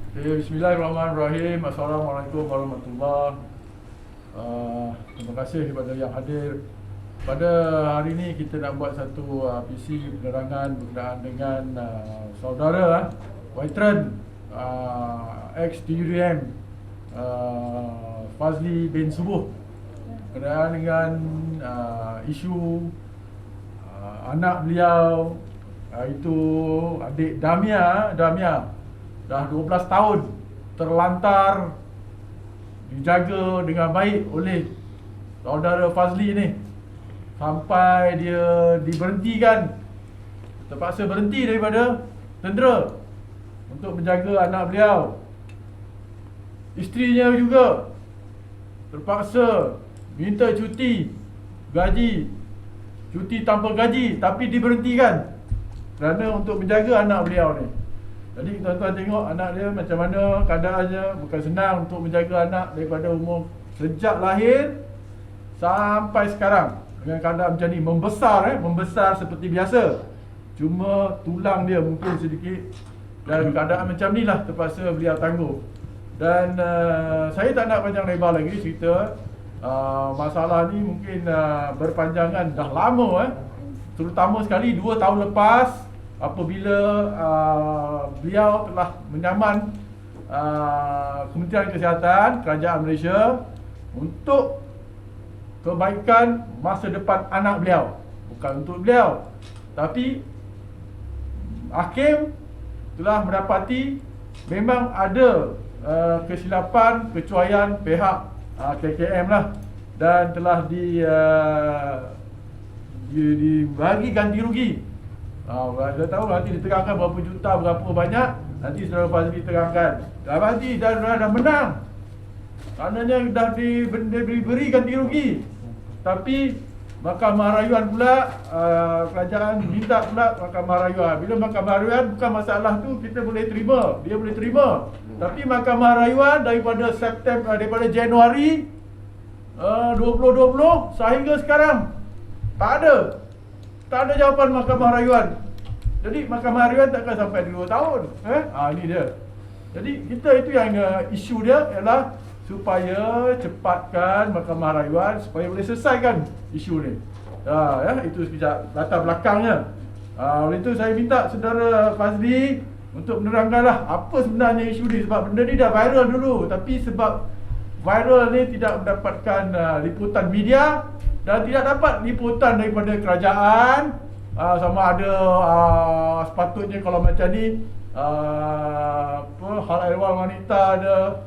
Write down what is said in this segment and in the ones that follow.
Bismillahirrahmanirrahim. Assalamualaikum warahmatullahi. Terima kasih kepada yang hadir. Pada hari ini kita nak buat satu PC penerangan berkenaan dengan saudara veteran ex-TUDM Fazli bin Subuh berkenaan dengan isu anak beliau, itu adik Damia dah 12 tahun terlantar dijaga dengan baik oleh saudara Fazli ni sampai dia diberhentikan, terpaksa berhenti daripada tentera untuk menjaga anak beliau. Isterinya juga terpaksa minta cuti tanpa gaji, tapi diberhentikan kerana untuk menjaga anak beliau ni. Jadi tuan-tuan tengok anak dia macam mana keadaannya. Bukan senang untuk menjaga anak daripada umur sejak lahir sampai sekarang dengan keadaan macam ni. Membesar seperti biasa, cuma tulang dia mungkin sedikit, dan keadaan macam ni lah terpaksa beliau tangguh. Dan saya tak nak panjang lebar lagi cerita. Masalah ni mungkin berpanjangan dah lama, terutama sekali 2 tahun lepas apabila beliau telah menyaman Kementerian Kesihatan Kerajaan Malaysia untuk kebaikan masa depan anak beliau. Bukan untuk beliau, tapi hakim telah mendapati memang ada kesilapan kecuaian pihak KKM lah, dan telah dibagi ganti rugi. Saya tahu nanti diterangkan berapa juta, berapa banyak, nanti saudara Fazli terangkan. Dah menang, maknanya dah diberi ganti rugi. Tapi Mahkamah Rayuan pula, kerajaan minta pula Mahkamah Rayuan. Bila Mahkamah Rayuan, bukan masalah tu kita boleh terima, dia boleh terima. Tapi Mahkamah Rayuan daripada Januari 2020 sehingga sekarang tak ada jawapan Mahkamah Rayuan. Jadi Mahkamah Rayuan takkan sampai 2 tahun. Ini dia. Jadi kita itu yang isu dia ialah supaya cepatkan Mahkamah Rayuan supaya boleh selesaikan isu ni. Itu sekejap latar belakangnya. Oleh itu saya minta saudara Fazli untuk menerangkanlah apa sebenarnya isu ni. Sebab benda ni dah viral dulu, tapi sebab viral ni tidak mendapatkan liputan media dan tidak dapat liputan daripada kerajaan. Sama ada sepatutnya kalau macam ni hal ehwal wanita ada,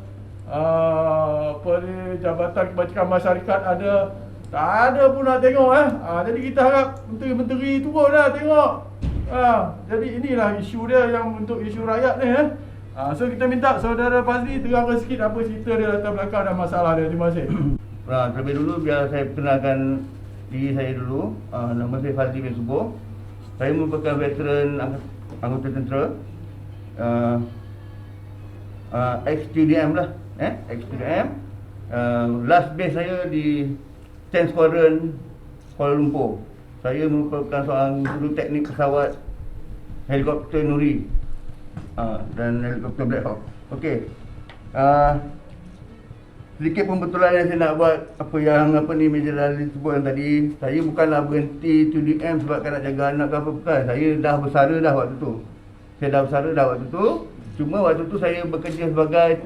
Jabatan Kebajikan Masyarakat ada, tak ada pun nak tengok. Jadi kita harap menteri-menteri turun lah tengok. Jadi inilah isu dia yang untuk isu rakyat ni. So kita minta saudara Fazli terangkan sikit apa cerita dia, latar belakang dan masalah dia. Terima kasih. Terlebih dulu biar saya perkenalkan diri saya dulu. Nama saya Fazli bin Subuh. Saya merupakan veteran anggota tentera, ex-TUDM lah, ex-TUDM. Last base saya di 10 Squadron Kuala Lumpur. Saya merupakan seorang guru teknik pesawat helikopter Nuri dan helikopter Black Hawk. Okey. Sedikit pembetulan yang saya nak buat apa ni Major Razli sebut tadi. Saya bukanlah berhenti TUDM sebab nak jaga anak ke apa, bukan. Saya dah bersara dah waktu tu. Cuma waktu tu saya bekerja sebagai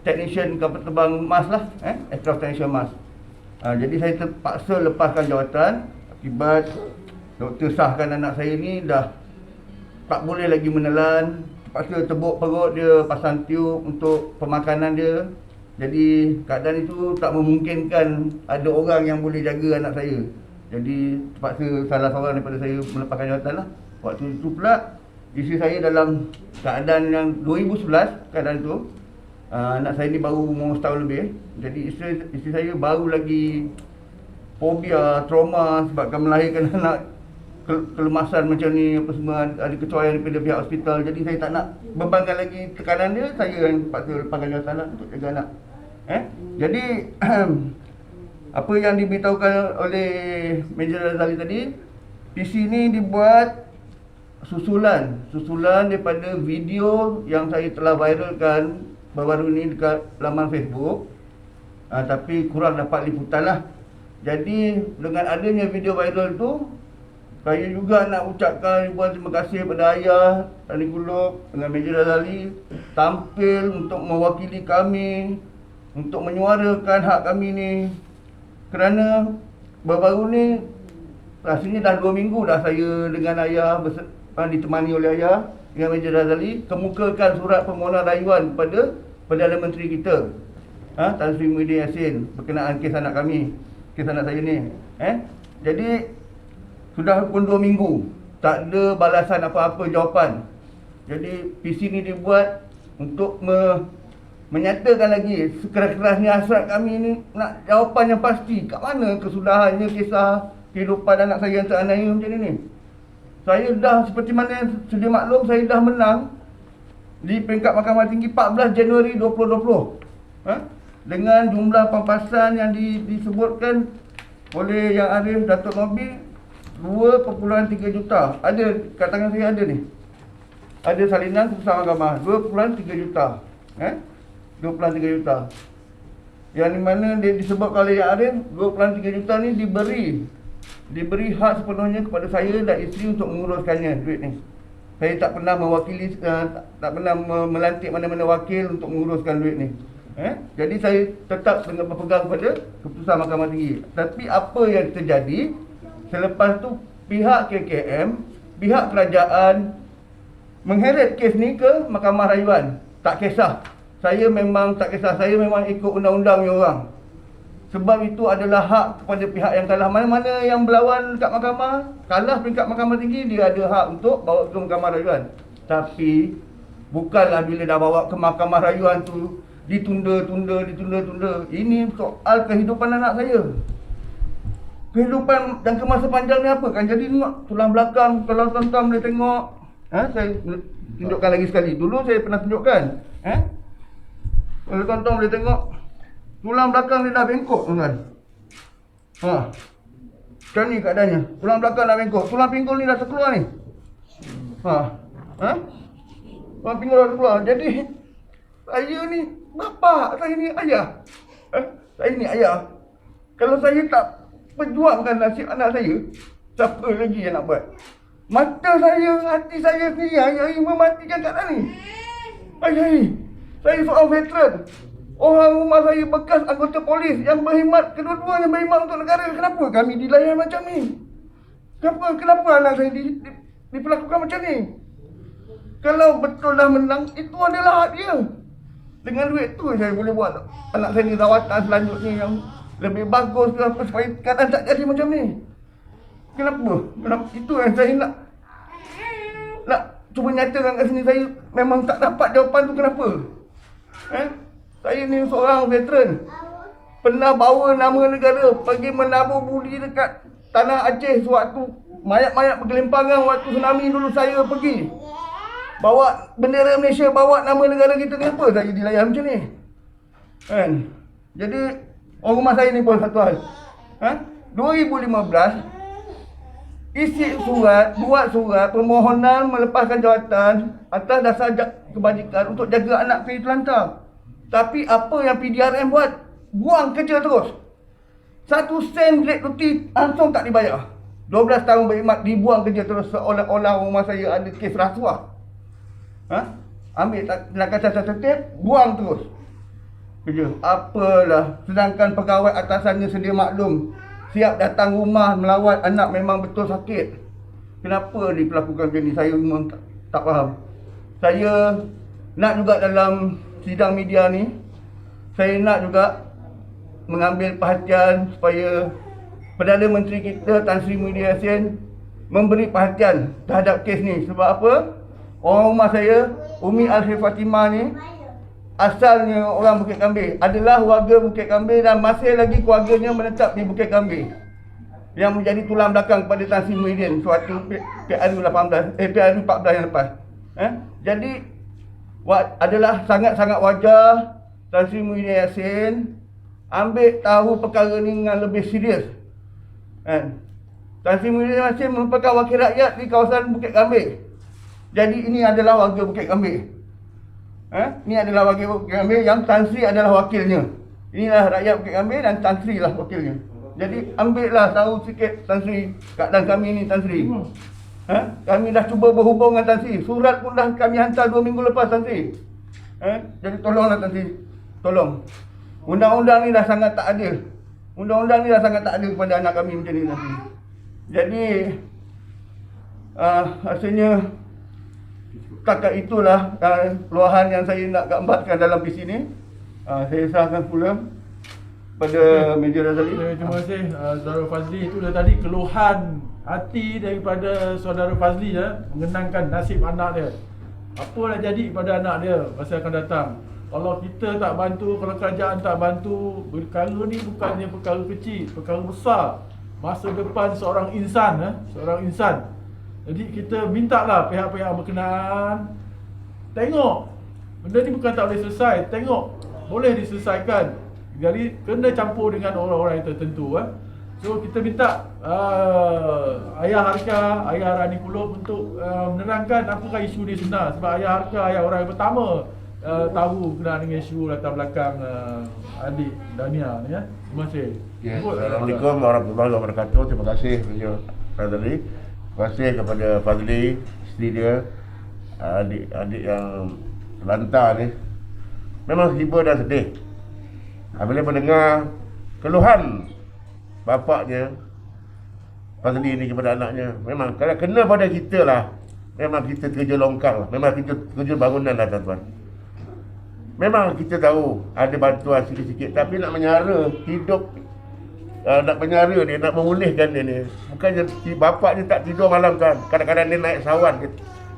technician kapal terbang MAS lah, aircraft technician MAS. Jadi saya terpaksa lepaskan jawatan akibat doktor sahkan anak saya ni dah tak boleh lagi menelan. Terpaksa tebuk perut dia, pasang tiup untuk pemakanan dia. Jadi keadaan itu tak memungkinkan ada orang yang boleh jaga anak saya. Jadi terpaksa salah seorang daripada saya melepaskan jawatan lah. Waktu itu pula isteri saya dalam keadaan yang 2011 keadaan itu. Anak saya ni baru umur setahun lebih. Jadi isteri saya baru lagi fobia, trauma sebabkan melahirkan anak kelemasan macam ni, apa semua, ada kecuaian daripada pihak hospital. Jadi saya tak nak bebankan lagi tekanan dia. Saya yang terpaksa lepaskan jawatan lah untuk jaga anak. Jadi apa yang diberitahukan oleh Major Razali tadi, PC ni dibuat susulan daripada video yang saya telah viralkan baru-baru ni dekat laman Facebook. Tapi kurang dapat liputan lah. Jadi dengan adanya video viral tu, saya juga nak ucapkan ribuan terima kasih kepada ayah Tani Kulub dengan Major Razali tampil untuk mewakili kami, untuk menyuarakan hak kami ni. Kerana baru-baru ni, rasanya dah 2 minggu dah saya dengan ayah ditemani oleh ayah dengan Major Razali kemukakan surat permohonan rayuan kepada Perdana Menteri kita, Tan Sri Muhyiddin Yassin, berkenaan kes anak kami, kes anak saya ni. Jadi sudah pun 2 minggu tak ada balasan apa-apa, jawapan. Jadi PC ni dibuat untuk menyatakan lagi sekeras-kerasnya hasrat kami ni nak jawapan yang pasti. Kat mana kesudahannya kisah kehidupan anak saya yang teraniaya macam ni. Saya dah, seperti mana yang sedia maklum, saya dah menang di peringkat Mahkamah Tinggi 14 Januari 2020. Dengan jumlah pampasan yang disebutkan oleh Yang Arif Datuk Nobi 2.3 juta. Ada kat tangan saya, ada ni. Ada salinan keputusan mahkamah 2.3 juta. 2.3 juta. Yang di mana dia disebutkan oleh Yang Arif 2.3 juta ni diberi hak sepenuhnya kepada saya dan isteri untuk menguruskannya duit ni. Saya tak pernah mewakili, tak pernah melantik mana-mana wakil untuk menguruskan duit ni. Jadi saya tetap dengan berpegang pada keputusan Mahkamah Tinggi. Tapi apa yang terjadi selepas tu, pihak KKM, pihak kerajaan mengheret kes ni ke Mahkamah Rayuan. Tak kisah. Saya memang tak kisah. Saya memang ikut undang-undangnya orang. Sebab itu adalah hak kepada pihak yang kalah. Mana-mana yang berlawan kat mahkamah, kalah peringkat Mahkamah Tinggi, dia ada hak untuk bawa ke Mahkamah Rayuan. Tapi bukanlah bila dah bawa ke Mahkamah Rayuan tu ditunda. Ini soal kehidupan anak saya. Kehidupan dan kemasa panjang ni apa kan? Jadi tengok tulang belakang, kalau tuan-tuan boleh tengok. Saya tunjukkan lagi sekali. Dulu saya pernah tunjukkan. Kalau tuan-tuan boleh tengok, tulang belakang dia dah bengkok, tuan-tuan. Macam ni keadaannya. Tulang belakang dah bengkok. Tulang pinggul ni dah terkeluar ni. Tulang pinggul dah terkeluar. Jadi saya ni bapa, saya ni ayah. Saya ni ayah. Kalau saya tak perjuangkan nasib anak saya, siapa lagi yang nak buat? Mata saya, hati saya sendiri, ayah mematikan keadaan ni. Ayah, saya seorang veteran. Orang rumah saya bekas anggota polis yang berkhidmat, kedua-duanya berkhidmat untuk negara. Kenapa kami dilayan macam ni? Kenapa anak saya diperlakukan macam ni? Kalau betul dah menang, itu adalah hak dia. Dengan duit tu saya boleh buat anak saya ni rawatan selanjutnya yang lebih bagus ke apa, supaya keadaan tak jadi macam ni. Kenapa? Itu yang saya nak cuba nyatakan kat sini. Saya memang tak dapat jawapan tu kenapa. Saya ni seorang veteran, pernah bawa nama negara pergi menabur budi dekat tanah Aceh sewaktu mayat-mayat bergelimpangan waktu tsunami dulu. Saya pergi bawa bendera Malaysia, bawa nama negara kita. Kenapa saya dilayan macam ni? Jadi orang rumah saya ni pun satu hal. 2015 buat surat permohonan melepaskan jawatan atas dasar kebajikan untuk jaga anak pergi terlantar. Tapi apa yang PDRM buat? Buang kerja terus. 1 sen grade roti langsung tak dibayar. 12 tahun berkhidmat, dibuang kerja terus seolah-olah rumah saya ada kes rasuah. Ambil nak kata tertib, buang terus kerja. Apalah, sedangkan pegawai atasannya sedia maklum, siap datang rumah melawat anak memang betul sakit. Kenapa diperlakukan macam ni? Saya memang tak faham. Saya nak juga dalam sidang media ni, saya nak juga mengambil perhatian supaya Perdana Menteri kita Tan Sri Muhyiddin Yassin memberi perhatian terhadap kes ni. Sebab apa? Orang rumah saya, Umi Alfi Fatimah ni, asalnya orang Bukit Kambing, adalah warga Bukit Kambing dan masih lagi keluarganya menetap di Bukit Kambing, yang menjadi tulang belakang kepada Tan Sri Muhyiddin suatu PRU 14 yang lepas. Jadi adalah sangat-sangat wajar Tan Sri Muhyiddin Yassin ambil tahu perkara ni dengan lebih serius. Tan Sri Muhyiddin Yassin merupakan wakil rakyat di kawasan Bukit Kambing. Jadi ini adalah warga Bukit Gambir. Ini adalah warga Bukit Gambir yang Tan Sri adalah wakilnya. Inilah rakyat Bukit Gambir dan Tan Sri lah wakilnya. Jadi ambillah tahu sikit Tan Sri, keadaan kami ni Tan Sri. Kami dah cuba berhubung dengan Tan Sri. Surat pun dah kami hantar 2 minggu lepas Tan Sri. Jadi tolonglah Tan Sri. Tolong. Undang-undang ni dah sangat tak adil. Undang-undang ni dah sangat tak adil kepada anak kami macam ni Tan Sri. Jadi rasanya setakat itulah keluahan yang saya nak gambarkan dalam PC ni. Saya serahkan pula pada Meja Razali. Terima kasih Saudara Fazli. Itulah tadi keluhan hati daripada Saudara Fazli mengenangkan nasib anak dia. Apa nak jadi pada anak dia masa akan datang. Kalau kita tak bantu, kalau kerajaan tak bantu, perkara ni bukannya perkara kecil, perkara besar. Masa depan seorang insan, seorang insan. Jadi kita mintalah pihak-pihak berkenaan tengok. Benda ni bukan tak boleh selesai, tengok boleh diselesaikan. Jadi kena campur dengan orang-orang yang tertentu. So kita minta Ayah Harka, Ayah Rani Kulub untuk menerangkan apakah isu ni sebenar. Sebab Ayah Harka, ayah orang yang pertama tahu berkenaan dengan isu latar belakang adik Dania ni. Terima kasih. Assalamualaikum warahmatullahi wabarakatuh. Terima kasih Meja Razali. Terima kasih kepada Fazli, isteri dia, adik yang lantar ni. Memang hibur dan sedih bila mendengar keluhan bapaknya Fazli ni kepada anaknya. Memang kalau kena pada kita lah, memang kita kerja longkang lah, memang kita kerja bangunan lah tuan-tuan. Memang kita tahu ada bantuan sikit-sikit, tapi nak menyara hidup, nak menyara dia, nak memulihkan dia ni. Bukannya bapak dia tak tidur malam tuan. Kadang-kadang dia naik sawan.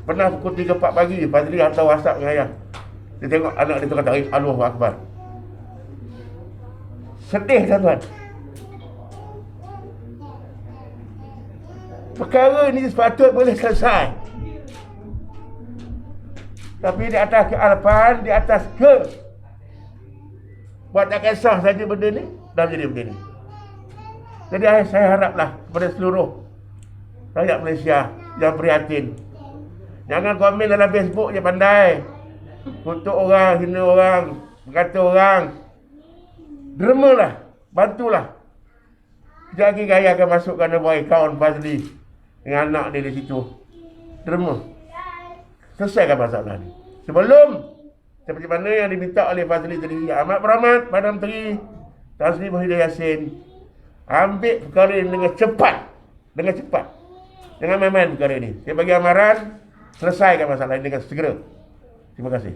Pernah pukul 3-4 pagi Fazli hantar WhatsApp dengan ayah. Dia tengok anak dia tu kata Allahu Akbar. Sedih tuan-tuan. Perkara ni sepatutnya boleh selesai. Tapi di atas kealpaan, di atas buat tak kisah saja benda ni, dah jadi benda ni. Jadi saya haraplah kepada seluruh rakyat Malaysia yang prihatin. Jangan komen dalam Facebook je pandai. Kutuk orang, hina orang, berkata orang. Dermalah, bantulah. Sekejap lagi Gaya akan masukkan nama akaun Fazli dengan anak dia di situ. Derma. Selesaikan masalah ni. Sebelum seperti mana yang diminta oleh Fazli tadi, Ahmad Beramat, Padang Menteri Tan Sri Muhyiddin Yassin, ambil perkara ini dengan cepat. Dengan cepat. Jangan main-main perkara ini. Saya bagi amaran, selesaikan masalah ini dengan segera. Terima kasih.